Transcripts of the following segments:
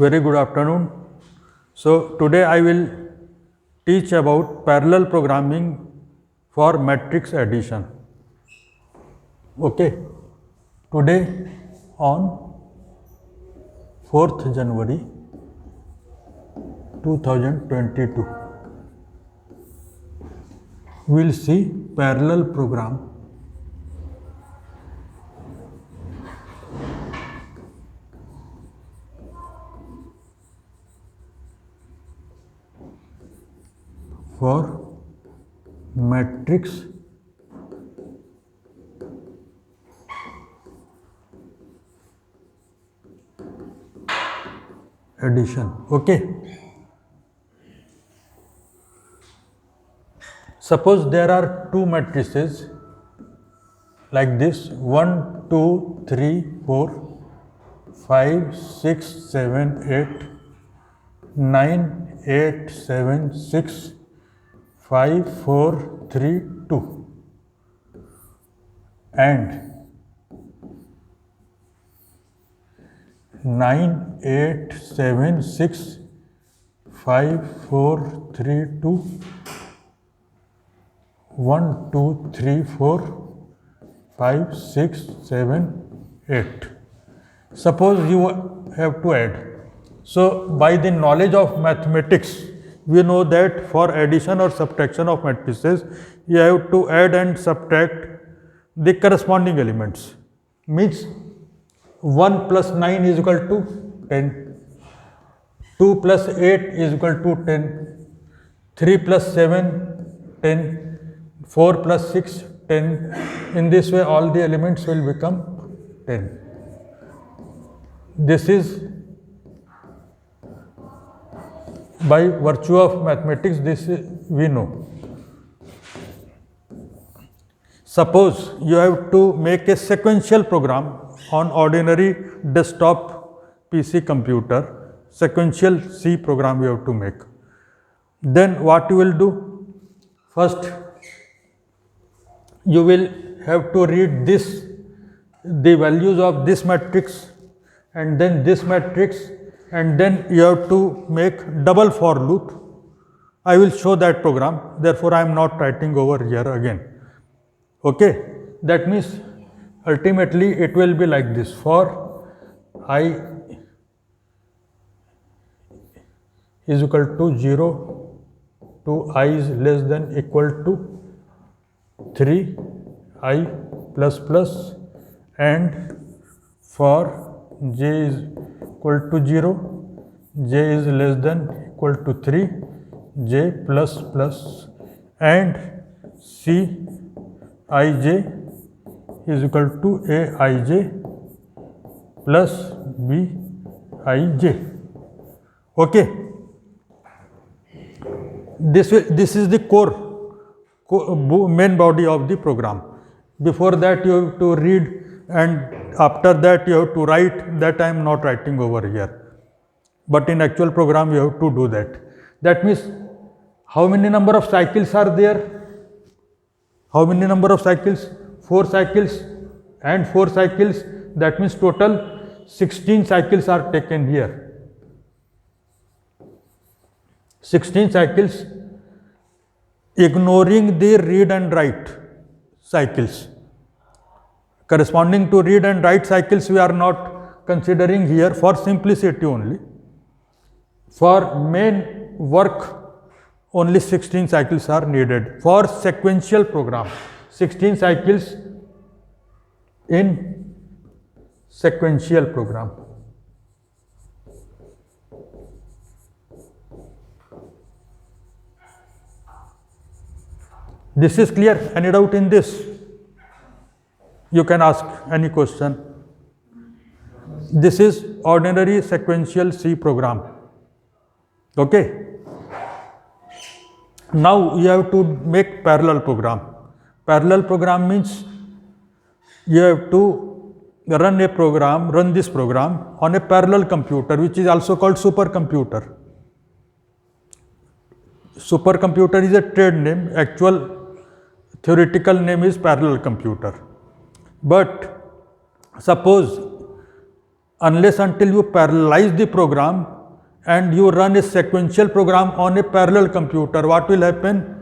Very good afternoon. So today I will teach about parallel programming for matrix addition. Okay. Today on 4th January 2022 we will see parallel program for matrix addition. Okay. Suppose there are two matrices like this 1, 2, 3, 4, 5, 6, 7, 8, 9, 8, 7, 6, 5, 4, 3, 2 and 9, 8, 7, 6, 5, 4, 3, 2, 1, 2, 3, 4, 5, 6, 7, 8. Suppose you have to add. So, by the knowledge of mathematics, we know that for addition or subtraction of matrices, you have to add and subtract the corresponding elements. Means 1 plus 9 is equal to 10, 2 plus 8 is equal to 10, 3 plus 7, 10, 4 plus 6, 10. In this way, all the elements will become 10. This is by virtue of mathematics, this we know. Suppose you have to make a sequential program on ordinary desktop PC computer, sequential C program you have to make. Then what you will do? First, you will have to read the values of this matrix and then this matrix, and then you have to make double for loop. I will show that program, therefore I am not writing over here again. Okay, that means ultimately it will be like this: for I is equal to 0 to I is less than equal to 3 I plus plus, and for j is equal to 0, j is less than equal to 3, j plus plus, and c ij is equal to aij plus bij. Okay. This is the main body of the program. Before that you have to read, and after that you have to write. That I am not writing over here, but in actual program you have to do that. That means how many number of cycles are there? How many number of cycles? 4 cycles and 4 cycles. That means total 16 cycles are taken here. 16 cycles, ignoring the read and write cycles. Corresponding to read and write cycles we are not considering here, for simplicity only. For main work only 16 cycles are needed. For sequential program, 16 cycles in sequential program. This is clear? Any doubt in this? You can ask any question. This is ordinary sequential C program. Okay. Now you have to make parallel program. Parallel program means you have to run this program on a parallel computer, which is also called supercomputer. Supercomputer is a trade name. Actual theoretical name is parallel computer. But suppose unless until you parallelize the program and you run a sequential program on a parallel computer, what will happen?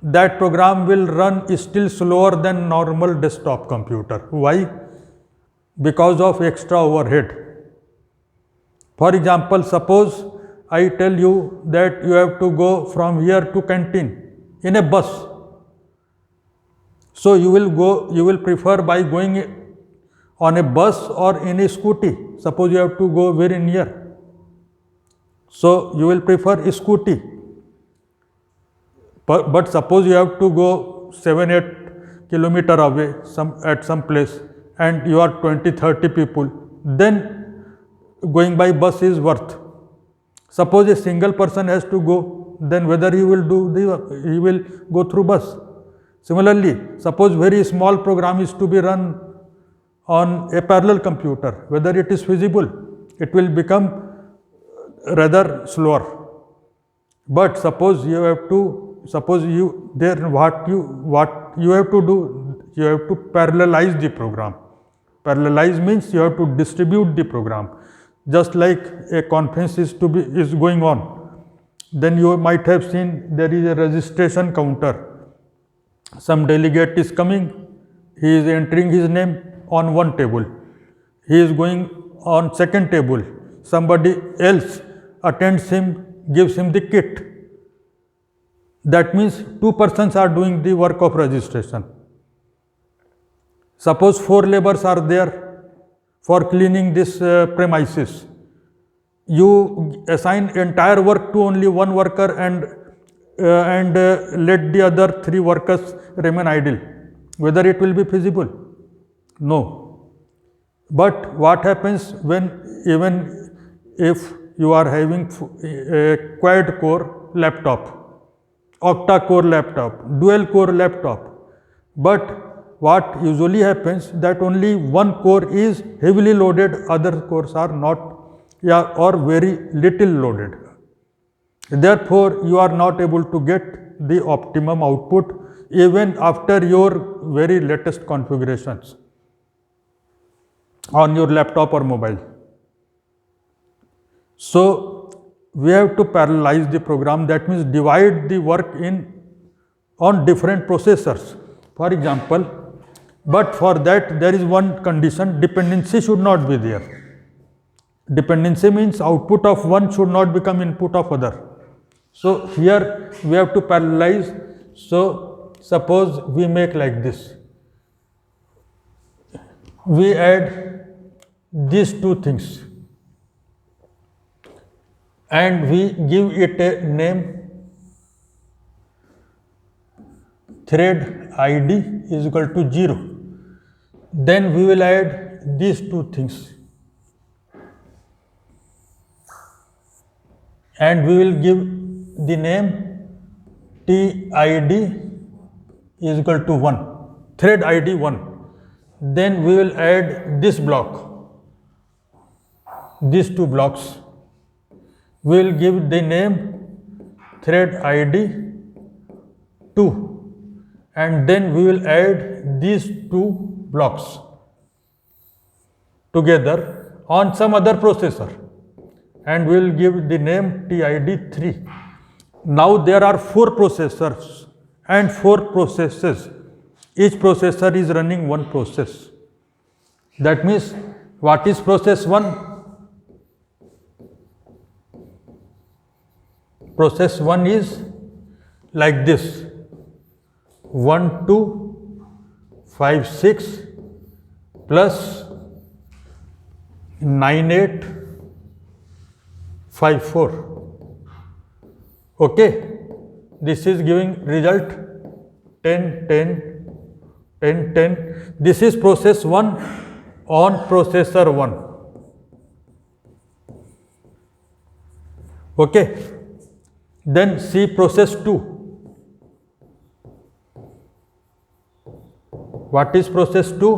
That program will run still slower than normal desktop computer. Why? Because of extra overhead. For example, suppose I tell you that you have to go from here to canteen in a bus. So you will prefer by going on a bus or in a scooty. Suppose you have to go very near. So you will prefer a scooty. But suppose you have to go 7-8 kilometer away at some place and you are 20-30 people, then going by bus is worth. Suppose a single person has to go, then whether he will go through bus. Similarly, suppose very small program is to be run on a parallel computer, whether it is feasible, it will become rather slower. But suppose you have to, what you have to do, you have to parallelize the program. Parallelize means you have to distribute the program. Just like a conference is going on, then you might have seen there is a registration counter. Some delegate is coming, he is entering his name on one table, he is going on second table, somebody else attends him, gives him the kit. That means 2 persons are doing the work of registration. Suppose 4 laborers are there for cleaning this premises. You assign entire work to only one worker and let the other 3 workers remain idle. Whether it will be feasible? No. But what happens even if you are having a quad core laptop, octa core laptop, dual core laptop, but what usually happens that only one core is heavily loaded, other cores are not, or very little loaded. Therefore, you are not able to get the optimum output even after your very latest configurations on your laptop or mobile. So, we have to parallelize the program, that means divide the work on different processors. For example, but for that there is one condition, dependency should not be there. Dependency means output of one should not become input of other. So here we have to parallelize. So suppose we make like this. We add these 2 things and we give it a name, thread ID is equal to 0. Then we will add these 2 things and we will give the name TID is equal to 1, thread ID 1. Then we will add this block, these 2 blocks. We will give the name thread ID 2 and then we will add these 2 blocks together on some other processor and we will give the name TID 3. Now there are 4 processors and 4 processes. Each processor is running one process. That means what is process 1? Process 1 is like this: 1, 2, 5, 6 plus 9, 8, 5, 4. Okay, this is giving result 10, 10, 10, 10. This is process 1 on processor 1. Okay. Then see process 2. What is process 2?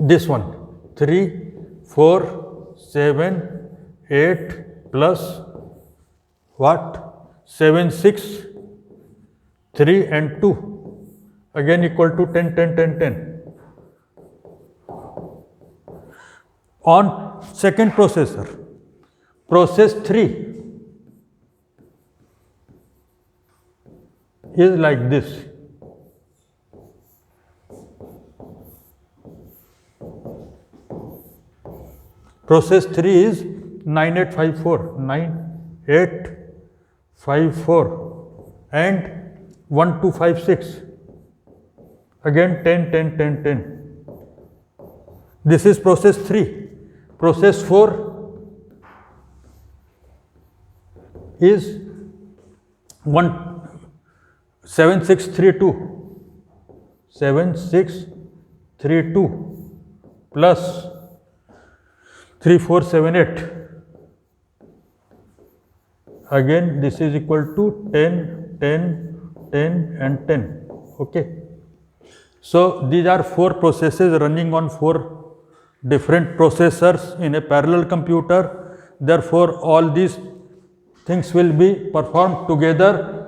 This one, 3, 4, 7, 8 plus what? 7, 6, 3 and 2. Again equal to 10, 10, 10, 10. On second processor, process 3 is like this. Process 3 is 9854 and 1256. Again 10, 10, 10, 10. This is process 3. Process 4 is 7632 plus 3478. Again this is equal to 10, 10, 10 and 10. Okay. So these are 4 processes running on 4 different processors in a parallel computer. Therefore all these things will be performed together.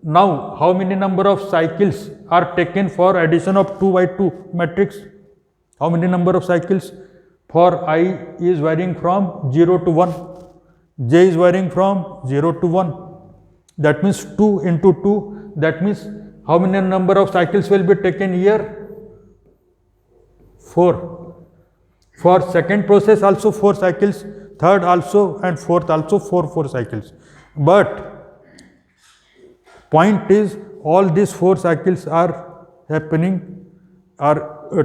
Now how many number of cycles are taken for addition of 2 by 2 matrix? How many number of cycles? For I is varying from 0 to 1, j is varying from 0 to 1. That means 2 into 2. That means how many number of cycles will be taken here? 4. For second process also 4 cycles, third also and fourth also 4 cycles. But point is all these 4 cycles are happening,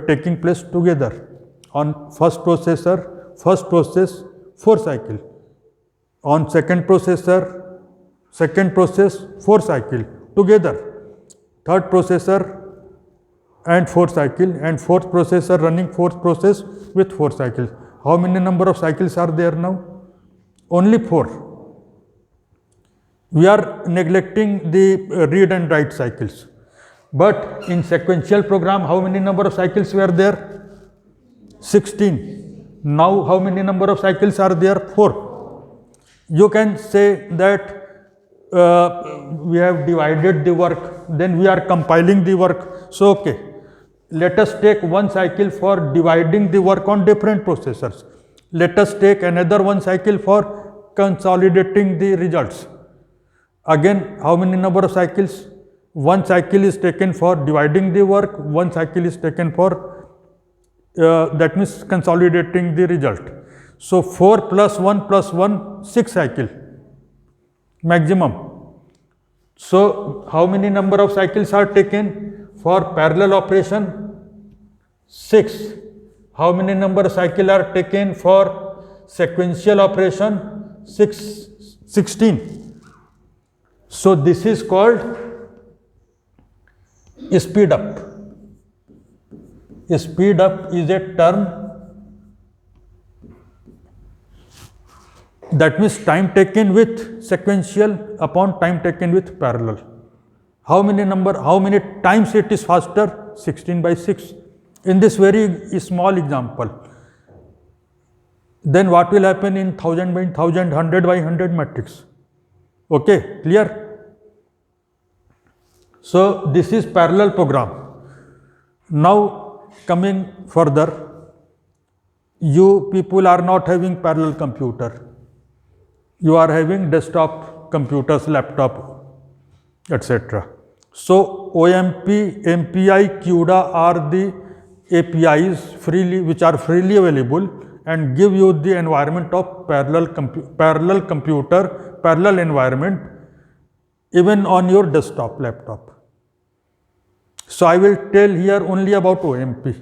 taking place together. On first process 4 cycle. On second process 4 cycle together. Third processor and 4 cycle, and fourth processor running fourth process with 4 cycles. How many number of cycles are there now? Only 4. We are neglecting the read and write cycles. But in sequential program, how many number of cycles were there? 16. Now how many number of cycles are there? 4. You can say that we have divided the work, then we are compiling the work. So okay, let us take 1 cycle for dividing the work on different processors. Let us take another 1 cycle for consolidating the results. Again, how many number of cycles? 1 cycle is taken for dividing the work, 1 cycle is taken for that means consolidating the result. So 4 plus 1 plus 1, 6 cycle maximum. So how many number of cycles are taken for parallel operation? 6. How many number of cycles are taken for sequential operation? 16. So this is called speed up. Speed up is a term that means time taken with sequential upon time taken with parallel. How many times it is faster? 16 by 6. In this very small example. Then what will happen in 1000 by 1000, 100 by 100 matrix? Okay, clear? So this is parallel program. Now coming further, you people are not having parallel computer. You are having desktop computers, laptop, etc. So OMP, MPI, CUDA are the APIs which are freely available and give you the environment of parallel environment even on your desktop laptop. So I will tell here only about OMP.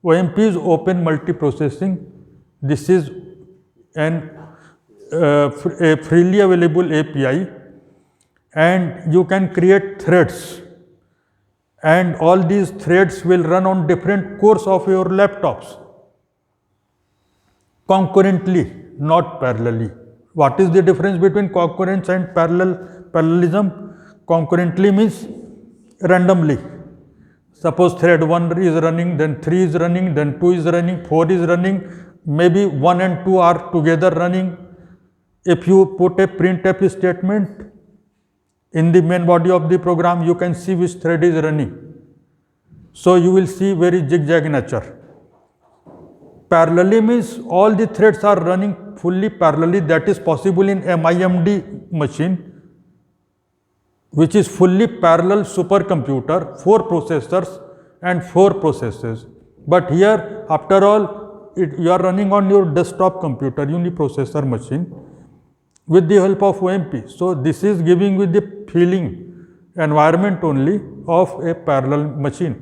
OMP is open multiprocessing. This is a freely available API, and you can create threads, and all these threads will run on different cores of your laptops concurrently, not parallelly. What is the difference between concurrence and parallelism? Concurrently means randomly. Suppose thread 1 is running, then 3 is running, then 2 is running, 4 is running, maybe 1 and 2 are together running. If you put a printf statement in the main body of the program, you can see which thread is running. So you will see very zigzag nature. Parallelly means all the threads are running fully parallelly. That is possible in MIMD machine, which is fully parallel supercomputer, 4 processors and 4 processes. But here, after all, you are running on your desktop computer, uniprocessor machine, with the help of OMP. So this is giving you the feeling environment only of a parallel machine,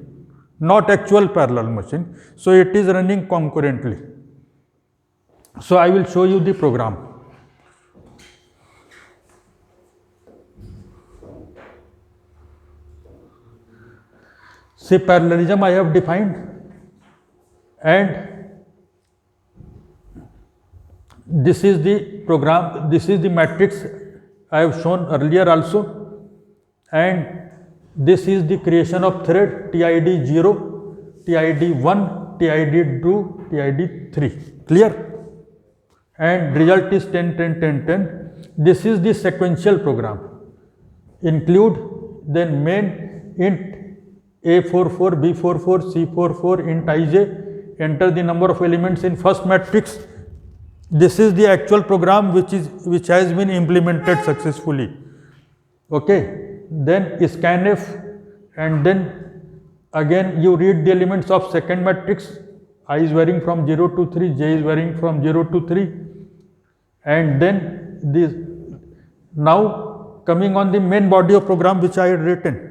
not actual parallel machine. So it is running concurrently. So I will show you the program. See, parallelism I have defined, and this is the program, this is the matrix I have shown earlier also, and this is the creation of thread TID 0, TID 1, TID 2, TID 3, clear? And result is 10, 10, 10, 10. This is the sequential program. Include, then main int A44, B44, C44, int ij, enter the number of elements in first matrix. This is the actual program which has been implemented successfully. Okay, then scanf, and then again you read the elements of second matrix. I is varying from 0 to 3, j is varying from 0 to 3, and then this. Now coming on the main body of program which I had written.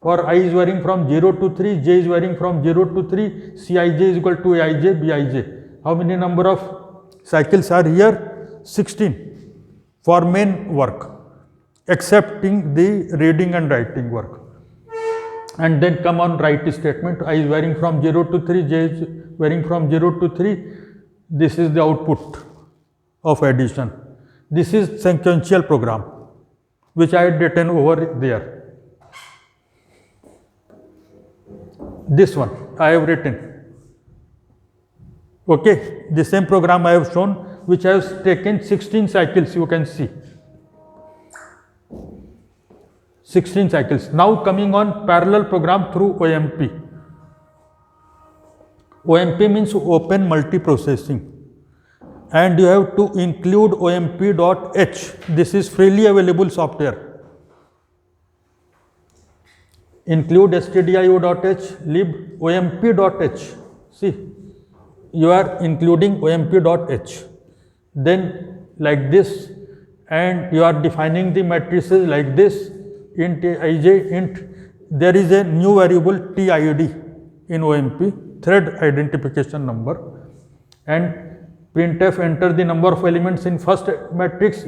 For I is varying from 0 to 3, j is varying from 0 to 3, Cij is equal to Aij, Bij. How many number of cycles are here? 16 for main work, excepting the reading and writing work. And then come on write statement. I is varying from 0 to 3, j is varying from 0 to 3. This is the output of addition. This is sequential program which I had written over there. This one I have written. Okay, the same program I have shown, which has taken 16 cycles, you can see. 16 cycles. Now coming on parallel program through OMP. OMP means open multiprocessing. And you have to include OMP.h. This is freely available software. Include stdio.h, lib omp.h. See, you are including omp.h. Then like this, and you are defining the matrices like this, int ij, int. There is a new variable TID in OMP, thread identification number, and printf enter the number of elements in first matrix,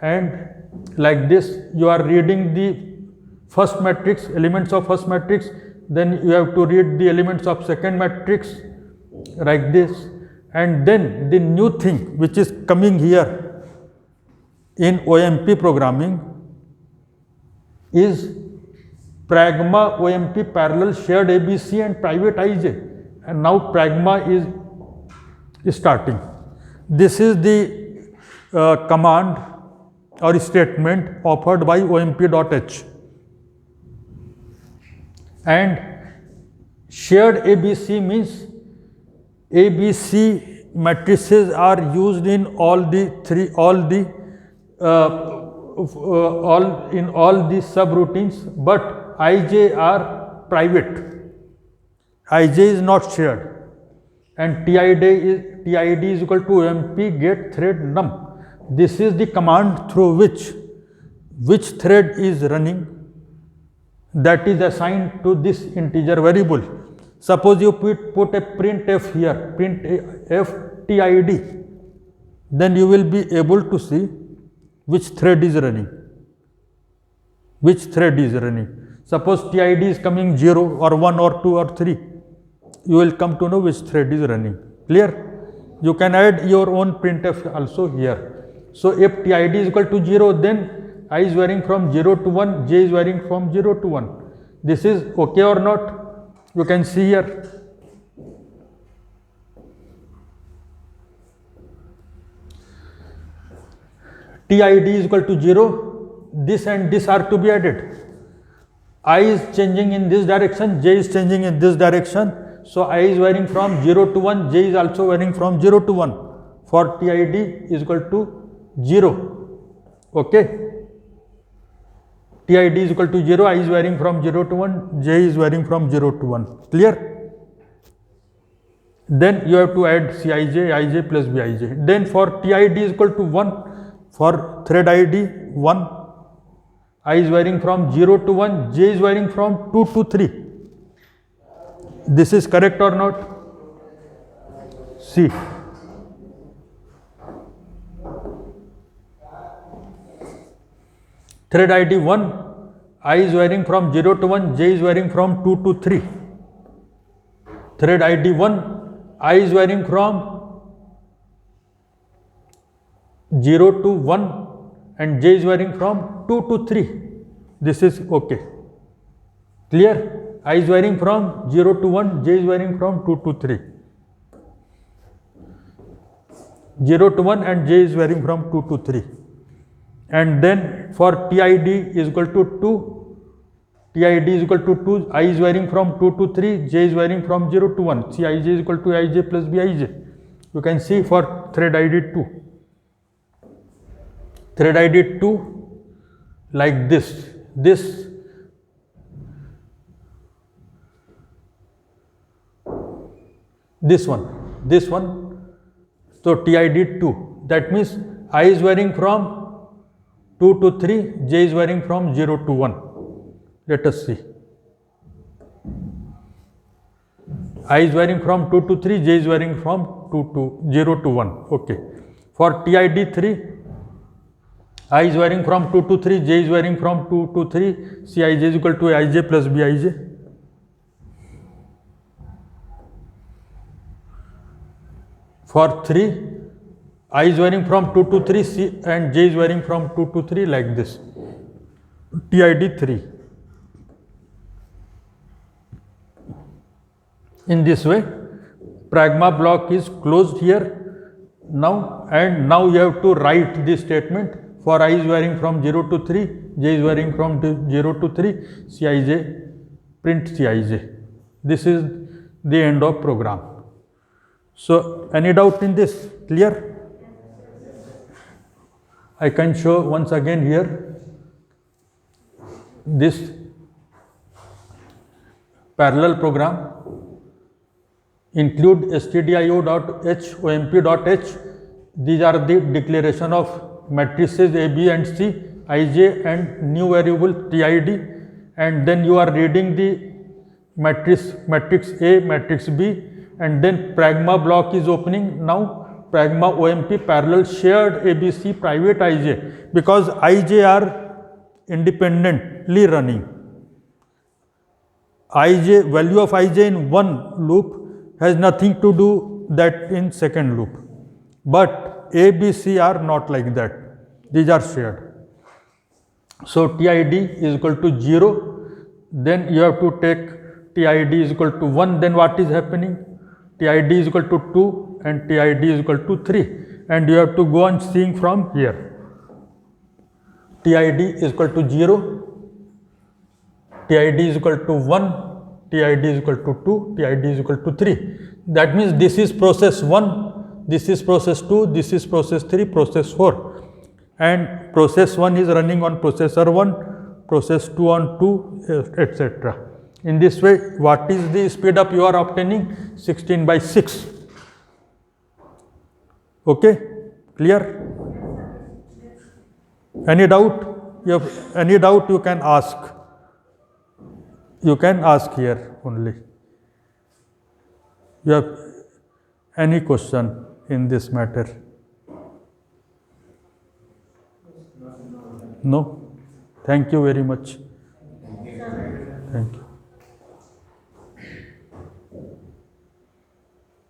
and like this you are reading the first matrix, elements of first matrix, then you have to read the elements of second matrix like this. And then the new thing which is coming here in OMP programming is pragma OMP parallel shared ABC and private IJ, and now pragma is starting. This is the command or statement offered by omp.h. And shared ABC means ABC matrices are used in all the subroutines, but IJ are private. IJ is not shared, and TID is equal to OMP get thread num. This is the command through which thread is running, that is assigned to this integer variable. Suppose you put a printf here, printf TID, then you will be able to see which thread is running. Suppose TID is coming 0 or 1 or 2 or 3, you will come to know which thread is running. Clear? You can add your own printf also here. So if TID is equal to 0, then I is varying from 0 to 1, j is varying from 0 to 1. This is okay or not? You can see here. TID is equal to 0, this and this are to be added. I is changing in this direction, j is changing in this direction. So I is varying from 0 to 1, j is also varying from 0 to 1. For TID is equal to 0. Okay. TID is equal to 0, I is varying from 0 to 1, j is varying from 0 to 1. Clear? Then you have to add Cij, Ij plus Bij. Then for TID is equal to 1, for thread ID 1, I is varying from 0 to 1, j is varying from 2 to 3. This is correct or not? See. Thread ID 1, I is varying from 0 to 1, j is varying from 2 to 3. Thread ID 1, I is varying from 0 to 1 and j is varying from 2 to 3. This is okay. Clear? I is varying from 0 to 1, j is varying from 2 to 3. 0 to 1 and j is varying from 2 to 3. And then for TID is equal to 2, TID is equal to 2, I is varying from 2 to 3, j is varying from 0 to 1. See, Ij is equal to Ij plus Bij. You can see for thread ID 2. Thread ID 2 like this. This one. So TID 2. That means I is varying from 2 to 3, j is varying from 0 to 1. Let us see. I is varying from 2 to 3, j is varying from 0 to 1. Okay. For TID 3, I is varying from 2 to 3, j is varying from 2 to 3, Cij is equal to Ij plus Bij. For 3, I is varying from 2 to 3, C and j is varying from 2 to 3 like this. TID 3. In this way, pragma block is closed here now, and now you have to write this statement for I is varying from 0 to 3, j is varying from 0 to 3, Cij, print Cij. This is the end of program. So, any doubt in this? Clear? I can show once again here this parallel program. Include stdio.h, omp.h. These are the declaration of matrices A, B and C, Ij and new variable TID, and then you are reading the matrix A, matrix B, and then pragma block is opening now. Pragma OMP parallel shared ABC private Ij, because Ij are independently running. Ij, value of Ij in one loop has nothing to do that in second loop, but A, B, C are not like that. These are shared. So TID is equal to 0, then you have to take TID is equal to 1, then what is happening? TID is equal to 2 and TID is equal to 3, and you have to go on seeing from here. TID is equal to 0, TID is equal to 1, TID is equal to 2, TID is equal to 3. That means this is process 1, this is process 2, this is process 3, process 4. And process 1 is running on processor 1, process 2 on 2, etc. In this way, what is the speed up you are obtaining? 16/6. Okay, clear? Any doubt? You have any doubt, you can ask. You can ask here only. You have any question in this matter? No? Thank you very much. Thank you.